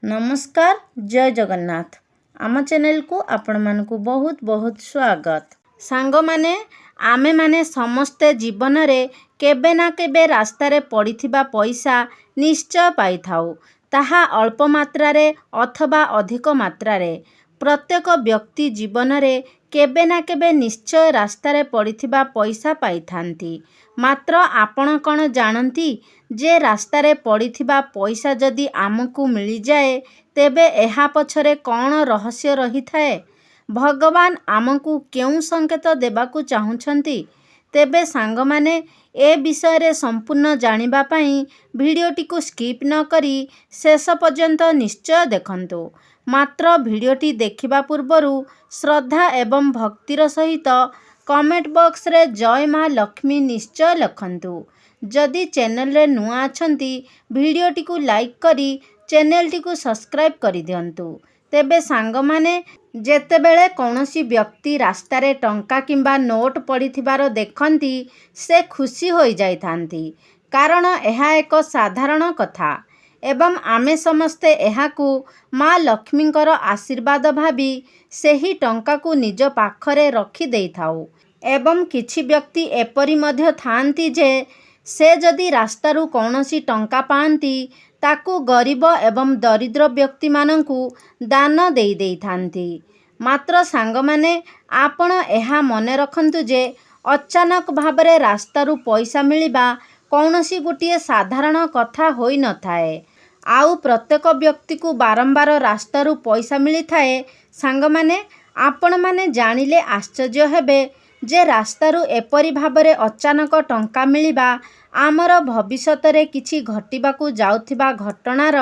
नमस्कार जय जगन्नाथ आम चैनल को आपण मानकु बहुत बहुत स्वागत। सांग माने आमे माने समस्ते जीवन रे केबे ना केबे रास्ता रे पड़िथिबा पैसा निश्चय पाई थाउ। ताहा अल्प मात्रा रे अथवा अधिक मात्रा रे प्रत्येक व्यक्ति जीवन रे केबे ना केबे निश्चय रास्ता रे पड़िथिबा पैसा पाई थांती। मात्र आपण कौन जानती जे रास्ता रे पड़िथिबा पैसा जदि आमको मिल जाए तेबे एहा पछरे कौन रहस्य रही थाए। भगवान आमको केउं संकेत देबाकू चाहुछंती। तेबे सांग माने ए विषय रे संपूर्ण जानिबा पई भिडियोटी को स्किप न करी शेष पर्यंत निश्चय देखंतु। मात्र भिडियोटी देखिबा पूर्वरु श्रद्धा एवं भक्तिर सहित कमेंट बॉक्स रे जय माँ लक्ष्मी निश्चय लिखंतु। जदि चैनल रे नुआ अछंती भिडियोटी को लाइक करी चैनल टी को सब्सक्राइब करि दियंतु। तेबे सांग माने जेतेबेले कौनसी व्यक्ति रास्ता रे टंका किंबा नोट पड़िथिबार देखंती से खुशी होई जाइथांती, कारण एहा एक साधारण कथा एवं आमे समस्ते एहाकू माँ लक्ष्मींकर आशीर्वाद भावी सेही टंका को निज पाखरे रखी देइथाउ। एवं किछि व्यक्ति एपरि मध्य थांती जे से जदि रास्तारू कौनसी टंका पांती ताकू गरीब एवं दरिद्र व्यक्ति मानंकू दान देई देइथांती। मात्र सांग माने आपण एहा मने रखंतु जे अचानक भाबरे रास्तारू पैसा मिलिबा कौनसी गोटिए साधारण कथा होई न थाए। आउ प्रत्येक व्यक्ति को बारंबार रास्तारू पैसा मिली थाए। सांग माने आपण माने जानिले आश्चर्य हेबे जे रास्तारू एपरि भाबरे अचानक टंका मिलिबा आमर भविष्यत रे किछि घटिबाकू जाउथिबा घटनार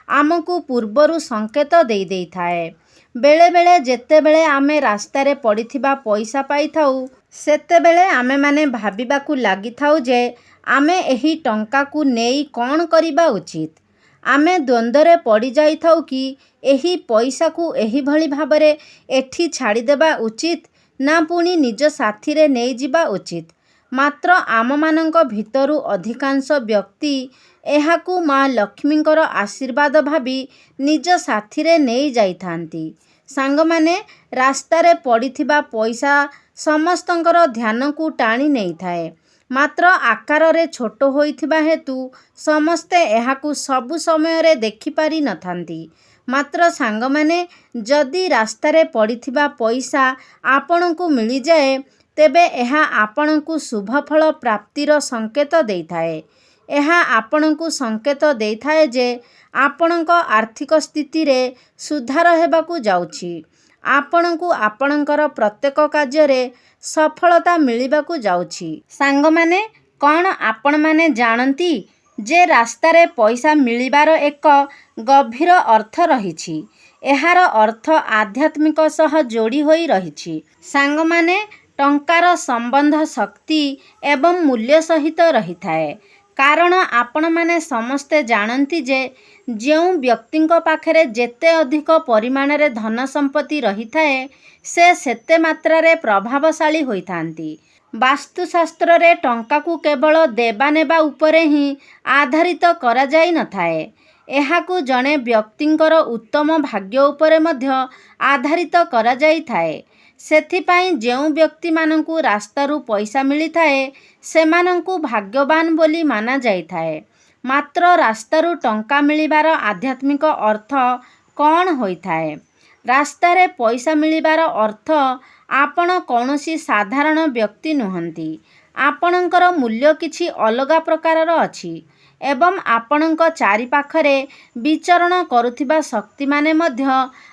आमको पूर्वरु संकेत देई देई थाए। बेले बेले जेतेबेले आमे रास्ता रे पड़िथिबा पैसा पाई थाउ सेतेबेले आमे माने भाबिबाकू लागि थाउ जे आमे एही टंका को नेई कोन करिबा उचित। आमे द्वंद्वरे पड़ी जाई थाउ कि एही पैसा को एही भली भाबरे एठी छाड़ी देबा उचित ना पुणी निज साथी रे नेई जिबा उचित। मात्र आम मानंक भितरु अधिकांश व्यक्ति एहाकू माँ लक्ष्मींकर आशीर्वाद भावी निज साथी रे नेई जाइथांती। सांग माने रास्ता रे पड़िथिबा पैसा समस्तंकर ध्यान को टाणी नेई थाए। मात्र आकार रे छोट होइथिबा हेतु समस्ते एहाकू सबु समय रे देखि पारि न थांती। मात्र सांग माने जदि रास्ता रे पड़िथिबा पैसा आपणकू मिली जाए तेबे एहा आपणकू शुभ फल प्राप्तिर संकेत देइथाए। एहा आपणकू संकेत देइथाए जे आपणक आर्थिक स्थिति रे सुधार हेबाकू जाउछि। आपणकू आपणकर प्रत्येक कार्य रे सफलता मिलिबाकू जाउछि। सांग माने कौन आपण माने जानती जे रास्ता रे पैसा मिलिबार एक गभीर अर्थ रहिछि। एहार अर्थ आध्यात्मिक सह जोड़ी होई रहिछि। सांग माने टंकार संबंध शक्ति एवं मूल्य सहित रही थाए। कारण आपण माने समस्ते जानती जे जेउ व्यक्तिंक पाखरे जेते अधिक परिमाण रे धन संपत्ति रही थाए से सेते मात्रा रे प्रभावशाली होई थांती। वास्तुशास्त्र रे टंका को केवल देबा नेबा उपरे ही आधारित करा जाई न थाए। एहाकू जणे व्यक्तिंकर उत्तम भाग्य उपरे मध्य आधारित करा जाई थाए। सेथिपाई जेउ व्यक्ति मानंकू रास्तारू पैसा मिली थाए सेमानंकू भाग्यवान बोली माना जाई थाए। मात्र रास्तारू टंका मिलिबार आध्यात्मिक अर्थ कौन होई थाए। रास्ता रे पैसा मिलिबार अर्थ आपण कौनसी साधारण व्यक्ति नुहंती। आपणकर मूल्य किछि अलगा प्रकारर अछि एवं आपणक चारि पाखरे विचरण करुथिबा शक्ति माने मध्य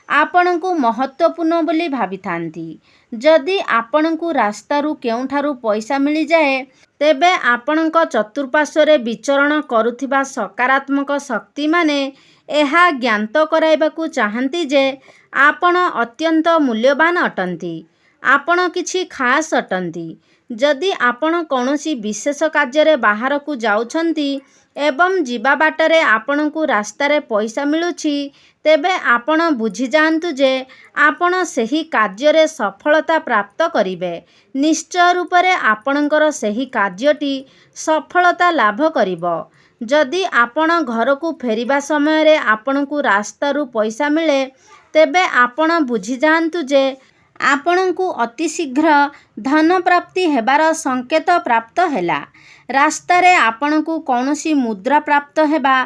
आपणकू महत्वपूर्ण बोली भाबिथांती। जदि आपणकू रास्तारू केउंठारू पैसा मिली जाए तेबे आपणक चतुर्पार्श्वरे विचरण करुथिबा सकारात्मक शक्ति माने एहा ज्ञात कराइबाकू चाहंती जे आपण अत्यंत मूल्यवान अटंती। आपण किछि खास अटंती। जदि आपण कौनसी विशेष कार्य बाहर को जाउछंती एवं जीवा बाटरे आपणकू रास्ता रे पैसा मिलुछि तेबे आपण बुझी जांतु जे आपण सेही कार्य रे सफलता प्राप्त करिवे। निश्चय रूप रे आपणकर सेही कार्यटी सफलता लाभ करिवो। ଯଦି ଆପଣ ଘରକୁ ଫେରିବା ସମୟରେ ଆପଣଙ୍କୁ ରାସ୍ତାରୁ ପଇସା ମିଳେ, ତେବେ ଆପଣ ବୁଝିଯାଆନ୍ତୁ ଯେ ଆପଣଙ୍କୁ ଅତି ଶୀଘ୍ର ଧନ ପ୍ରାପ୍ତି ହେବାର ସଂକେତ ପ୍ରାପ୍ତ ହେଲା। ରାସ୍ତାରେ ଆପଣଙ୍କୁ କୌଣସି ମୁଦ୍ରା ପ୍ରାପ୍ତ ହେବା,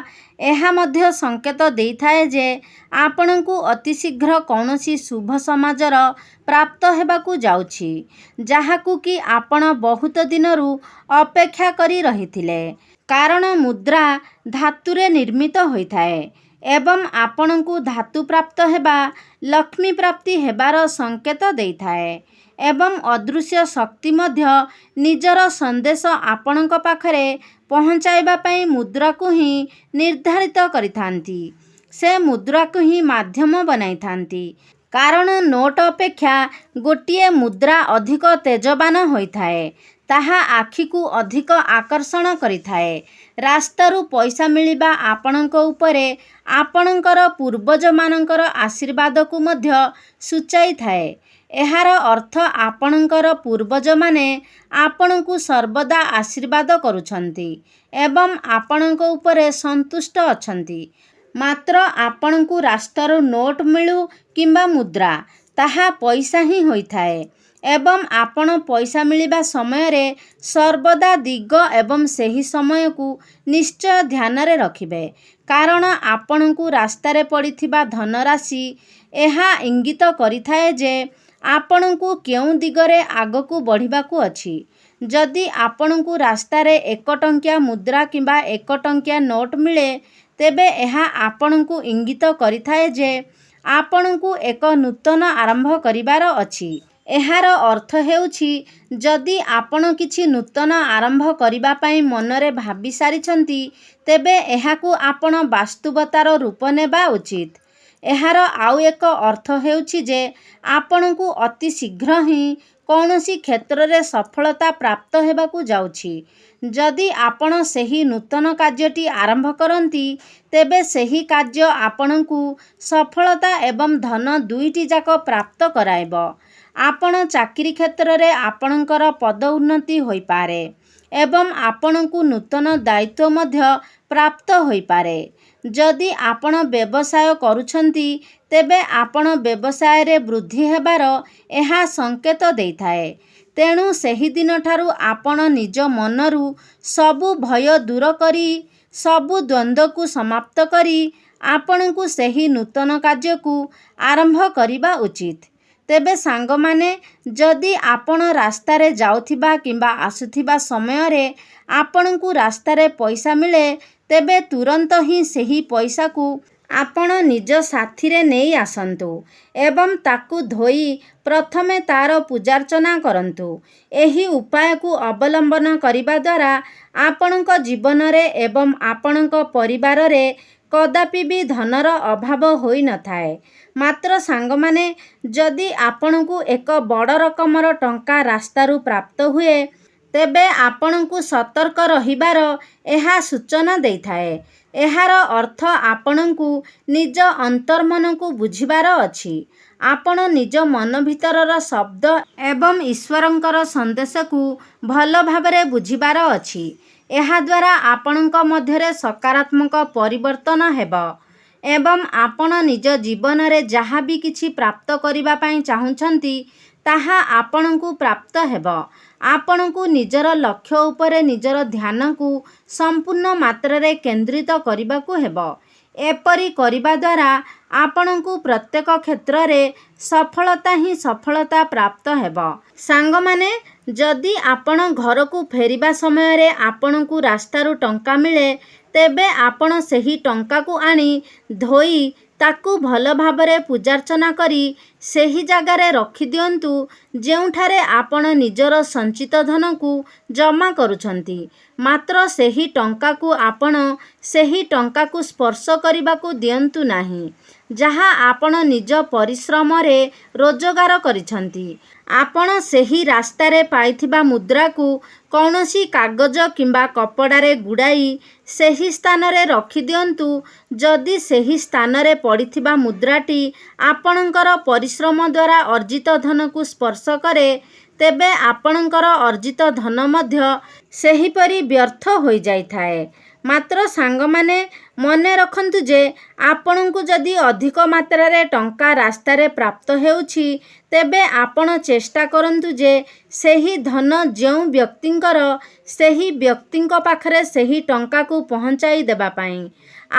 ଏହା ମଧ୍ୟ ସଂକେତ ଦେଇଥାଏ ଯେ ଆପଣଙ୍କୁ ଅତି ଶୀଘ୍ର କୌଣସି ଶୁଭ ସମାଚାର ପ୍ରାପ୍ତ ହେବାକୁ ଯାଉଛି, ଯାହାକୁ କି ଆପଣ ବହୁତ ଦିନରୁ ଅପେକ୍ଷା କରି ରହିଥିଲେ। କାରଣ ମୁଦ୍ରା ଧାତୁରେ ନିର୍ମିତ ହୋଇଥାଏ ଏବଂ ଆପଣଙ୍କୁ ଧାତୁ ପ୍ରାପ୍ତ ହେବା ଲକ୍ଷ୍ମୀ ପ୍ରାପ୍ତି ହେବାର ସଂକେତ ଦେଇଥାଏ ଏବଂ ଅଦୃଶ୍ୟ ଶକ୍ତି ମଧ୍ୟ ନିଜର ସନ୍ଦେଶ ଆପଣଙ୍କ ପାଖରେ ପହଞ୍ଚାଇବା ପାଇଁ ମୁଦ୍ରାକୁ ହିଁ ନିର୍ଦ୍ଧାରିତ କରିଥାନ୍ତି। ସେ ମୁଦ୍ରାକୁ ହିଁ ମାଧ୍ୟମ ବନାଇଥାନ୍ତି। କାରଣ ନୋଟ୍ ଅପେକ୍ଷା ଗୋଟିଏ ମୁଦ୍ରା ଅଧିକ ତେଜବାନ ହୋଇଥାଏ। ତାହା ଆଖିକୁ ଅଧିକ ଆକର୍ଷଣ କରିଥାଏ। ରାସ୍ତାରୁ ପଇସା ମିଳିବା ଆପଣଙ୍କ ଉପରେ ଆପଣଙ୍କର ପୂର୍ବଜମାନଙ୍କର ଆଶୀର୍ବାଦକୁ ମଧ୍ୟ ସୂଚାଇଥାଏ। ଏହାର ଅର୍ଥ ଆପଣଙ୍କର ପୂର୍ବଜମାନେ ଆପଣଙ୍କୁ ସର୍ବଦା ଆଶୀର୍ବାଦ କରୁଛନ୍ତି ଏବଂ ଆପଣଙ୍କ ଉପରେ ସନ୍ତୁଷ୍ଟ ଅଛନ୍ତି। ମାତ୍ର ଆପଣଙ୍କୁ ରାସ୍ତାରୁ ନୋଟ୍ ମିଳୁ କିମ୍ବା ମୁଦ୍ରା, ତାହା ପଇସା ହିଁ ହୋଇଥାଏ ଏବଂ ଆପଣ ପଇସା ମିଳିବା ସମୟରେ ସର୍ବଦା ଦିଗ ଏବଂ ସେହି ସମୟକୁ ନିଶ୍ଚୟ ଧ୍ୟାନରେ ରଖିବେ। କାରଣ ଆପଣଙ୍କୁ ରାସ୍ତାରେ ପଡ଼ିଥିବା ଧନରାଶି ଏହା ଇଙ୍ଗିତ କରିଥାଏ ଯେ ଆପଣଙ୍କୁ କେଉଁ ଦିଗରେ ଆଗକୁ ବଢ଼ିବାକୁ ଅଛି। ଯଦି ଆପଣଙ୍କୁ ରାସ୍ତାରେ 1 ଟଙ୍କିଆ ମୁଦ୍ରା କିମ୍ବା 1 ଟଙ୍କିଆ ନୋଟ୍ ମିଳେ, ତେବେ ଏହା ଆପଣଙ୍କୁ ଇଙ୍ଗିତ କରିଥାଏ ଯେ ଆପଣଙ୍କୁ ଏକ ନୂତନ ଆରମ୍ଭ କରିବାର ଅଛି। ଏହାର ଅର୍ଥ ହେଉଛି, ଯଦି ଆପଣ କିଛି ନୂତନ ଆରମ୍ଭ କରିବା ପାଇଁ ମନରେ ଭାବି ସାରିଛନ୍ତି, ତେବେ ଏହାକୁ ଆପଣ ବାସ୍ତବତାର ରୂପ ନେବା ଉଚିତ। ଏହାର ଆଉ ଏକ ଅର୍ଥ ହେଉଛି ଯେ ଆପଣଙ୍କୁ ଅତି ଶୀଘ୍ର ହିଁ କୌଣସି କ୍ଷେତ୍ରରେ ସଫଳତା ପ୍ରାପ୍ତ ହେବାକୁ ଯାଉଛି। ଯଦି ଆପଣ ସେହି ନୂତନ କାର୍ଯ୍ୟଟି ଆରମ୍ଭ କରନ୍ତି, ତେବେ ସେହି କାର୍ଯ୍ୟ ଆପଣଙ୍କୁ ସଫଳତା ଏବଂ ଧନ ଦୁଇଟି ଯାକ ପ୍ରାପ୍ତ କରାଇବ। ଆପଣ ଚାକିରି କ୍ଷେତ୍ରରେ ଆପଣଙ୍କର ପଦ ଉନ୍ନତି ହୋଇପାରେ ଏବଂ ଆପଣଙ୍କୁ ନୂତନ ଦାୟିତ୍ୱ ମଧ୍ୟ ପ୍ରାପ୍ତ ହୋଇପାରେ। ଯଦି ଆପଣ ବ୍ୟବସାୟ କରୁଛନ୍ତି, ତେବେ ଆପଣ ବ୍ୟବସାୟରେ ବୃଦ୍ଧି ହେବାର ଏହା ସଂକେତ ଦେଇଥାଏ। ତେଣୁ ସେହି ଦିନଠାରୁ ଆପଣ ନିଜ ମନରୁ ସବୁ ଭୟ ଦୂର କରି, ସବୁ ଦ୍ୱନ୍ଦ୍ୱକୁ ସମାପ୍ତ କରି ଆପଣଙ୍କୁ ସେହି ନୂତନ କାର୍ଯ୍ୟକୁ ଆରମ୍ଭ କରିବା ଉଚିତ। ତେବେ ସାଙ୍ଗମାନେ, ଯଦି ଆପଣ ରାସ୍ତାରେ ଯାଉଥିବା କିମ୍ବା ଆସୁଥିବା ସମୟରେ ଆପଣଙ୍କୁ ରାସ୍ତାରେ ପଇସା ମିଳେ, ତେବେ ତୁରନ୍ତ ହିଁ ସେହି ପଇସାକୁ ଆପଣ ନିଜ ସାଥିରେ ନେଇ ଆସନ୍ତୁ ଏବଂ ତାକୁ ଧୋଇ ପ୍ରଥମେ ତା'ର ପୂଜାର୍ଚ୍ଚନା କରନ୍ତୁ। ଏହି ଉପାୟକୁ ଅବଲମ୍ବନ କରିବା ଦ୍ୱାରା ଆପଣଙ୍କ ଜୀବନରେ ଏବଂ ଆପଣଙ୍କ ପରିବାରରେ କଦାପି ବି ଧନର ଅଭାବ ହୋଇନଥାଏ। ମାତ୍ର ସାଙ୍ଗମାନେ, ଯଦି ଆପଣଙ୍କୁ ଏକ ବଡ଼ ରକମର ଟଙ୍କା ରାସ୍ତାରୁ ପ୍ରାପ୍ତ ହୁଏ, ତେବେ ଆପଣଙ୍କୁ ସତର୍କ ରହିବାର ଏହା ସୂଚନା ଦେଇଥାଏ। ଏହାର ଅର୍ଥ ଆପଣଙ୍କୁ ନିଜ ଅନ୍ତର୍ମନକୁ ବୁଝିବାର ଅଛି। ଆପଣ ନିଜ ମନ ଭିତରର ଶବ୍ଦ ଏବଂ ଈଶ୍ୱରଙ୍କର ସନ୍ଦେଶକୁ ଭଲ ଭାବରେ ବୁଝିବାର ଅଛି। ଏହାଦ୍ୱାରା ଆପଣଙ୍କ ମଧ୍ୟରେ ସକାରାତ୍ମକ ପରିବର୍ତ୍ତନ ହେବ ଏବଂ ଆପଣ ନିଜ ଜୀବନରେ ଯାହା ବି କିଛି ପ୍ରାପ୍ତ କରିବା ପାଇଁ ଚାହୁଁଛନ୍ତି, ତାହା ଆପଣଙ୍କୁ ପ୍ରାପ୍ତ ହେବ। ଆପଣଙ୍କୁ ନିଜର ଲକ୍ଷ୍ୟ ଉପରେ ନିଜର ଧ୍ୟାନକୁ ସମ୍ପୂର୍ଣ୍ଣ ମାତ୍ରାରେ କେନ୍ଦ୍ରିତ କରିବାକୁ ହେବ। ଏପରି କରିବା ଦ୍ୱାରା ଆପଣଙ୍କୁ ପ୍ରତ୍ୟେକ କ୍ଷେତ୍ରରେ ସଫଳତା ହିଁ ସଫଳତା ପ୍ରାପ୍ତ ହେବ। ସାଙ୍ଗମାନେ, ଯଦି ଆପଣ ଘରକୁ ଫେରିବା ସମୟରେ ଆପଣଙ୍କୁ ରାସ୍ତାରୁ ଟଙ୍କା ମିଳେ, ତେବେ ଆପଣ ସେହି ଟଙ୍କାକୁ ଆଣି ଧୋଇ ତାକୁ ଭଲ ଭାବରେ ପୂଜାର୍ଚ୍ଚନା କରି ସେହି ଜାଗାରେ ରଖିଦିଅନ୍ତୁ, ଯେଉଁଠାରେ ଆପଣ ନିଜର ସଞ୍ଚିତ ଧନକୁ ଜମା କରୁଛନ୍ତି। ମାତ୍ର ସେହି ଟଙ୍କାକୁ ଆପଣ ସେହି ଟଙ୍କାକୁ ସ୍ପର୍ଶ କରିବାକୁ ଦିଅନ୍ତୁ ନାହିଁ, ଯାହା ଆପଣ ନିଜ ପରିଶ୍ରମରେ ରୋଜଗାର କରିଛନ୍ତି। ଆପଣ ସେହି ରାସ୍ତାରେ ପାଇଥିବା ମୁଦ୍ରାକୁ କୌଣସି କାଗଜ କିମ୍ବା କପଡ଼ାରେ ଗୁଡ଼ାଇ ସେହି ସ୍ଥାନରେ ରଖିଦିଅନ୍ତୁ। ଯଦି ସେହି ସ୍ଥାନରେ ପଡ଼ିଥିବା ମୁଦ୍ରାଟି ଆପଣଙ୍କର ପରିଶ୍ରମ ଦ୍ୱାରା ଅର୍ଜିତ ଧନକୁ ସ୍ପର୍ଶ କରେ, ତେବେ ଆପଣଙ୍କର ଅର୍ଜିତ ଧନ ମଧ୍ୟ ସେହିପରି ବ୍ୟର୍ଥ ହୋଇଯାଇଥାଏ। ମାତ୍ର ସାଙ୍ଗମାନେ ମନେ ରଖନ୍ତୁ ଯେ ଆପଣଙ୍କୁ ଯଦି ଅଧିକ ମାତ୍ରାରେ ଟଙ୍କା ରାସ୍ତାରେ ପ୍ରାପ୍ତ ହେଉଛି, ତେବେ ଆପଣ ଚେଷ୍ଟା କରନ୍ତୁ ଯେ ସେହି ଧନ ଯେଉଁ ବ୍ୟକ୍ତିଙ୍କର, ସେହି ବ୍ୟକ୍ତିଙ୍କ ପାଖରେ ସେହି ଟଙ୍କାକୁ ପହଞ୍ଚାଇ ଦେବା ପାଇଁ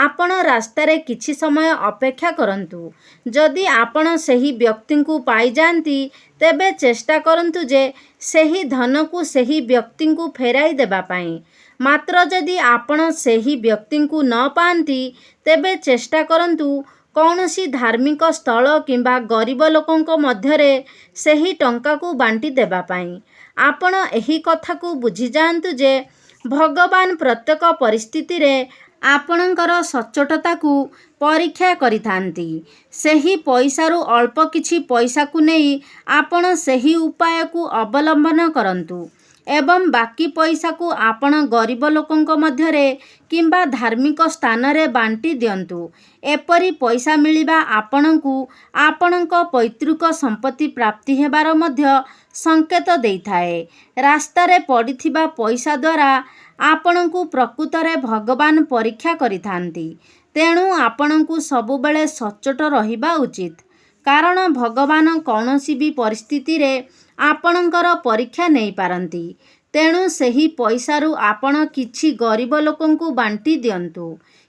ଆପଣ ରାସ୍ତାରେ କିଛି ସମୟ ଅପେକ୍ଷା କରନ୍ତୁ। ଯଦି ଆପଣ ସେହି ବ୍ୟକ୍ତିଙ୍କୁ ପାଇଯାଆନ୍ତି, ତେବେ ଚେଷ୍ଟା କରନ୍ତୁ ଯେ ସେହି ଧନକୁ ସେହି ବ୍ୟକ୍ତିଙ୍କୁ ଫେରାଇ ଦେବା ପାଇଁ। ମାତ୍ର ଯଦି ଆପଣ ସେହି ବ୍ୟକ୍ତିଙ୍କୁ ନ ପାଆନ୍ତି, ତେବେ ଚେଷ୍ଟା କରନ୍ତୁ କୌଣସି ଧାର୍ମିକ ସ୍ଥଳ କିମ୍ବା ଗରିବ ଲୋକଙ୍କ ମଧ୍ୟରେ ସେହି ଟଙ୍କାକୁ ବାଣ୍ଟି ଦେବା ପାଇଁ। ଆପଣ ଏହି କଥାକୁ ବୁଝିଯାଆନ୍ତୁ ଯେ ଭଗବାନ ପ୍ରତ୍ୟେକ ପରିସ୍ଥିତିରେ ଆପଣଙ୍କର ସଚ୍ଚୋଟତାକୁ ପରୀକ୍ଷା କରିଥାନ୍ତି। ସେହି ପଇସାରୁ ଅଳ୍ପ କିଛି ପଇସାକୁ ନେଇ ଆପଣ ସେହି ଉପାୟକୁ ଅବଲମ୍ବନ କରନ୍ତୁ ଏବଂ ବାକି ପଇସାକୁ ଆପଣ ଗରିବ ଲୋକଙ୍କ ମଧ୍ୟରେ କିମ୍ବା ଧାର୍ମିକ ସ୍ଥାନରେ ବାଣ୍ଟି ଦିଅନ୍ତୁ। ଏପରି ପଇସା ମିଳିବା ଆପଣଙ୍କୁ ଆପଣଙ୍କ ପୈତୃକ ସମ୍ପତ୍ତି ପ୍ରାପ୍ତି ହେବାର ମଧ୍ୟ ସଂକେତ ଦେଇଥାଏ। ରାସ୍ତାରେ ପଡ଼ିଥିବା ପଇସା ଦ୍ୱାରା ଆପଣଙ୍କୁ ପ୍ରକୃତରେ ଭଗବାନ ପରୀକ୍ଷା କରିଥାନ୍ତି। ତେଣୁ ଆପଣଙ୍କୁ ସବୁବେଳେ ସଚ୍ଚୋଟ ରହିବା ଉଚିତ, କାରଣ ଭଗବାନ କୌଣସି ବି ପରିସ୍ଥିତିରେ ଆପଣଙ୍କର ପରୀକ୍ଷା ନେଇପାରନ୍ତି। ତେଣୁ ସେହି ପଇସାରୁ ଆପଣ କିଛି ଗରିବ ଲୋକଙ୍କୁ ବାଣ୍ଟି ଦିଅନ୍ତୁ,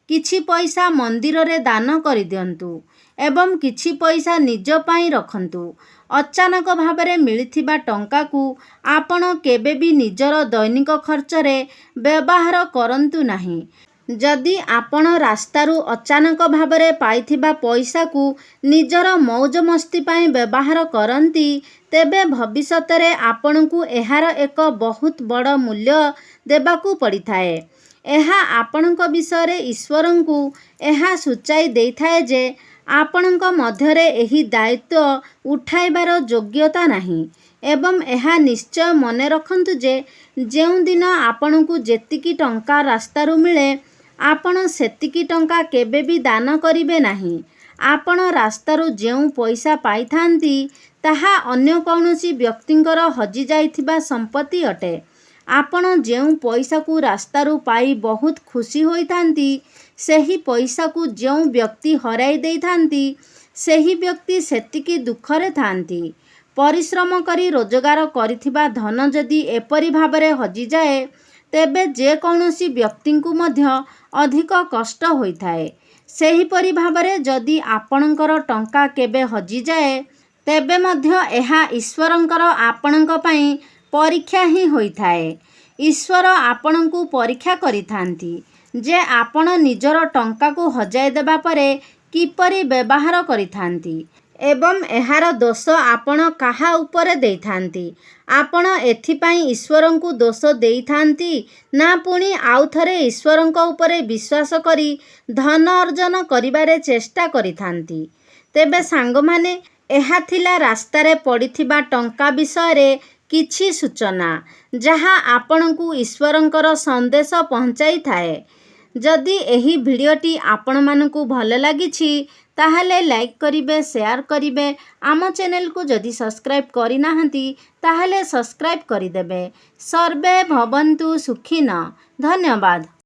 କିଛି ପଇସା ମନ୍ଦିରରେ ଦାନ କରିଦିଅନ୍ତୁ ଏବଂ କିଛି ପଇସା ନିଜ ପାଇଁ ରଖନ୍ତୁ। ଅଚାନକ ଭାବରେ ମିଳିଥିବା ଟଙ୍କାକୁ ଆପଣ କେବେ ବି ନିଜର ଦୈନିକ ଖର୍ଚ୍ଚରେ ବ୍ୟବହାର କରନ୍ତୁ ନାହିଁ। ଯଦି ଆପଣ ରାସ୍ତାରୁ ଅଚାନକ ଭାବରେ ପାଇଥିବା ପଇସାକୁ ନିଜର ମୌଜ ମସ୍ତି ପାଇଁ ବ୍ୟବହାର କରନ୍ତି, ତେବେ ଭବିଷ୍ୟତରେ ଆପଣଙ୍କୁ ଏହାର ଏକ ବହୁତ ବଡ଼ ମୂଲ୍ୟ ଦେବାକୁ ପଡ଼ିଥାଏ। ଏହା ଆପଣଙ୍କ ବିଷୟରେ ଈଶ୍ୱରଙ୍କୁ ଏହା ସୂଚାଇ ଦେଇଥାଏ ଯେ ଆପଣଙ୍କ ମଧ୍ୟରେ ଏହି ଦାୟିତ୍ୱ ଉଠାଇବାର ଯୋଗ୍ୟତା ନାହିଁ ଏବଂ ଏହା ନିଶ୍ଚୟ ମନେ ରଖନ୍ତୁ ଯେ ଯେଉଁଦିନ ଆପଣଙ୍କୁ ଯେତିକି ଟଙ୍କା ରାସ୍ତାରୁ ମିଳେ, ଆପଣ ସେତିକି ଟଙ୍କା କେବେ ବି ଦାନ କରିବେ ନାହିଁ। ଆପଣ ରାସ୍ତାରୁ ଯେଉଁ ପଇସା ପାଇଥାନ୍ତି, ତାହା ଅନ୍ୟ କୌଣସି ବ୍ୟକ୍ତିଙ୍କର ହଜିଯାଇଥିବା ସମ୍ପତ୍ତି ଅଟେ। ଆପଣ ଯେଉଁ ପଇସାକୁ ରାସ୍ତାରୁ ପାଇ ବହୁତ ଖୁସି ହୋଇଥାନ୍ତି, ସେହି ପଇସାକୁ ଯେଉଁ ବ୍ୟକ୍ତି ହରାଇ ଦେଇଥାନ୍ତି, ସେହି ବ୍ୟକ୍ତି ସେତିକି ଦୁଃଖରେ ଥାନ୍ତି। ପରିଶ୍ରମ କରି ରୋଜଗାର କରିଥିବା ଧନ ଯଦି ଏପରି ଭାବରେ ହଜିଯାଏ, ତେବେ ଯେକୌଣସି ବ୍ୟକ୍ତିଙ୍କୁ ମଧ୍ୟ ଅଧିକ କଷ୍ଟ ହୋଇଥାଏ। ସେହିପରି ଭାବରେ ଯଦି ଆପଣଙ୍କର ଟଙ୍କା କେବେ ହଜିଯାଏ, ତେବେ ମଧ୍ୟ ଏହା ଈଶ୍ୱରଙ୍କର ଆପଣଙ୍କ ପାଇଁ ପରୀକ୍ଷା ହିଁ ହୋଇଥାଏ। ଈଶ୍ୱର ଆପଣଙ୍କୁ ପରୀକ୍ଷା କରିଥାନ୍ତି ଯେ ଆପଣ ନିଜର ଟଙ୍କାକୁ ହଜାଇ ଦେବା ପରେ କିପରି ବ୍ୟବହାର କରିଥାନ୍ତି ଏବଂ ଏହାର ଦୋଷ ଆପଣ କାହା ଉପରେ ଦେଇଥାନ୍ତି। ଆପଣ ଏଥିପାଇଁ ଈଶ୍ୱରଙ୍କୁ ଦୋଷ ଦେଇଥାନ୍ତି ନା ପୁଣି ଆଉଥରେ ଈଶ୍ୱରଙ୍କ ଉପରେ ବିଶ୍ୱାସ କରି ଧନ ଅର୍ଜନ କରିବାରେ ଚେଷ୍ଟା କରିଥାନ୍ତି? ତେବେ ସାଙ୍ଗମାନେ, ଏହା ଥିଲା ରାସ୍ତାରେ ପଡ଼ିଥିବା ଟଙ୍କା ବିଷୟରେ କିଛି ସୂଚନା, ଯାହା ଆପଣଙ୍କୁ ଈଶ୍ୱରଙ୍କର ସନ୍ଦେଶ ପହଞ୍ଚାଇଥାଏ। ଯଦି ଏହି ଭିଡ଼ିଓଟି ଆପଣମାନଙ୍କୁ ଭଲ ଲାଗିଛି, ତାହେଲେ ଲାଇକ୍ କରିବେ, ସେୟାର କରିବେ। ଆମ ଚ୍ୟାନେଲକୁ ଯଦି ସବସ୍କ୍ରାଇବ୍ କରିନାହାନ୍ତି, ତାହେଲେ ସବସ୍କ୍ରାଇବ୍ କରିଦେବେ। ସର୍ବେ ଭବନ୍ତୁ ସୁଖିନଃ। ଧନ୍ୟବାଦ।